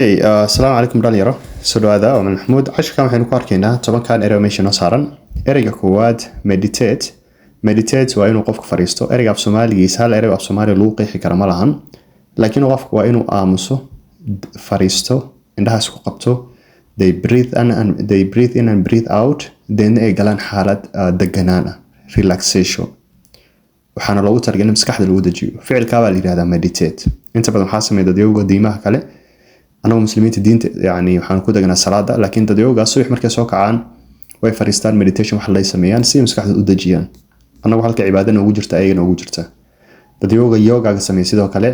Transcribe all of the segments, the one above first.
السلام عليكم dhalinyaro soo dhawaada waa maxamuud cashkan waxaynu ku arkaynaa tobankan erey meesha noo saaran ereyga koowaad meditate waa inuu qofku fariisto ereyga af Soomaaligiisa hal erey af Soomaali lagu qeexi karo ma lahan laakiin qofku waa inuu aamuso fariisto indhaha isku qabto they breathe in and breathe out then ay galaan xaalad deganaan relaxation waxaana loogu targelin maskaxda lagu dajiyo ficilka baa la yiraahdaa meditate inta badan waxaa sameeyay dadyoga diimaha kale anagu muslimiinta diinta yani waxaan ku daganaa salaada laakiin dadyoga subax markay soo kacaan way fariistaan meditation wax la sameeyaan si maskaxda u dajiyaan anagu halka cibaadana ugu jirta ayagana ugu jirta dadyoga yoga ga sameeyay sidoo kale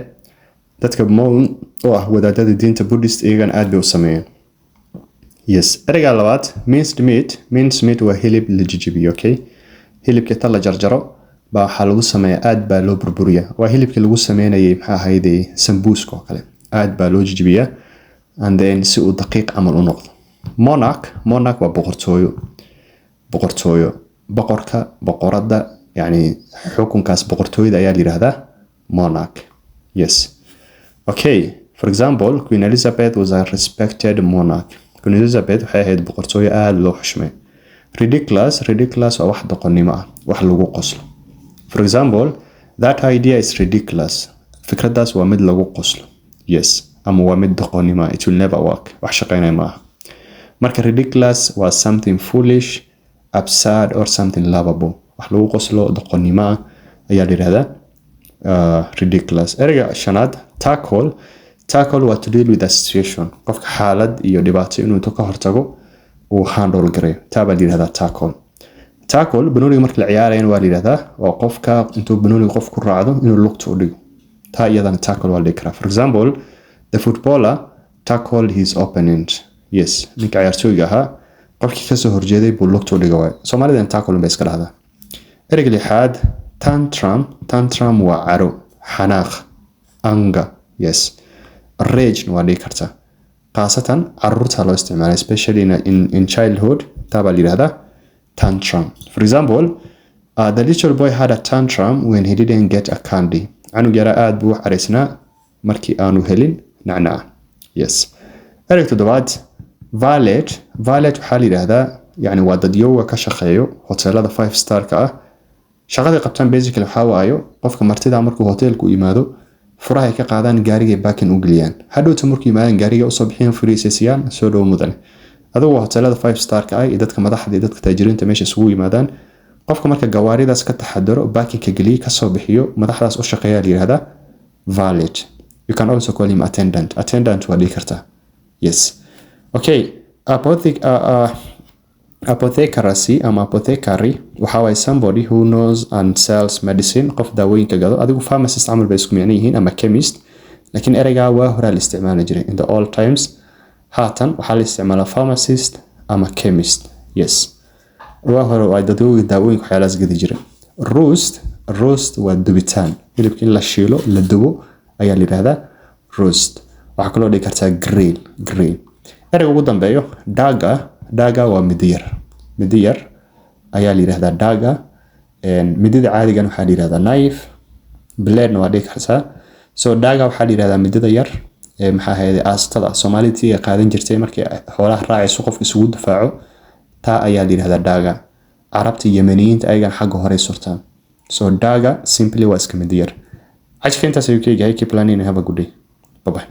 dadka moon oo ah wadaadada diinta Buddhist ayagana aad bay u sameeyaan yes ereyga labaad minced meat waa hilib la jijibiyo okay hilibka ta la jarjaro baa waxa lagu sameeyaa aad baa loo burburiyaa waa hilibka lagu sameeyay maxaa ahayd sambuuska oo kale aad baa loo jijibiyaa and then si uu daqiiq amal u noqdo monarch waa boqorka boqorada yani xukunkaas boqortooyada ayaa la yiraahdaa monarch yes okay for example Queen Elizabeth was a respected monarch Queen Elizabeth waxay ahayd boqortooyo aad loo xushmeeyo ridiculous waa wax doqonnimo ah wax lagu qoslo for example that idea is ridiculous fikradaas waa mid lagu qoslo yes ama waa mid doqonnimo it will never work wax shaqeynay ma aha marka ridiculous waa something foolish absurd or something laughable wax lagu qoslo doqonnimo ayaa la yiraahdaa ridiculous ereyga shanaad tackle waa to deal with a situation qofka xaalad iyo dhibaato inuu ka hortago uu handle gareeyo taa baa la yiraahdaa tackle banooniga marka la ciyaarayaan waa la yiraahdaa waa qofka intuu banooniga qof ku raacdo inuu lugta u dhigo taa iyadana tackle waa la dhigaa for example the footballer tackled his opponent yes ninka ciyaartooyga ahaa qofkii ka soo horjeeday buu lugta u dhigay Soomaalidan tackle bay iska dhahdaa ereyga lixaad tantrum waa caro xanaaq anger yes rage waa dhici karta qaasatan carruurta loo isticmaalo especially in childhood taa baa la yiraahdaa tantrum for example the little boy had a tantrum when he didn't get a candy anu yara aad buu careysnaa markii aanu helin nacnac yes ereyga toddobaad valet waxaa la yiraahdaa yani waa dadyoga ka shaqeeyo hoteelada 5 star ka ah shaqada qabtaan basically waxa waayo qofka martida markuu hoteelku yimaado furaha ka qaadaan gaariga baakin u galiyaan hadhowta markuu yimaadaan gaariga u soo bixiyaan furiisayaan soo dhow mudan adoo hoteelada 5 star ka ah dadka madaxda dadka taajiriinta meesha isugu yimaadaan qofka marka gawaaridaas ka taxadaro baakin ka galiyo ka soo bixiyo madaxdaas u shaqeeya la yiraahdaa valet you can also call him attendant waa dhigi kartaa yes okay apothecary waxa way somebody who knows and sells medicine qof daawooyinka gado adigu pharmacist amal bay isku micno yihiin ama chemist laakiin ereyga waa hore la isticmaali jiray in the old times haatan waxa la isticmaalaa pharmacist ama chemist yes waa hore waa daawooyinka waxyaalaas gadi jiray roast waa dubitaan hilibka in la shiilo la dubo ayaa la yiraahdaa roast waxa kaloo dhigi kartaa grill ereyga ugu dambeeyo daga waa midi yar ayaa la yiraahdaa daga midida caadigan waxa la yiraahdaa knife blade waa dhigi kartaa so daga waxa la yiraahdaa midida yar maxaa ahayd aastada Soomaaliga qaadan jirtay markii xoolaha raacayso qofka isugu difaaco taa ayaa la yiraahdaa daga Arabta Yemeniyiinta ayagan xagga hore surtaan so daga simply waa iska midi yar ajka intaas ayuu ka yahay keep planning have a good day bye bye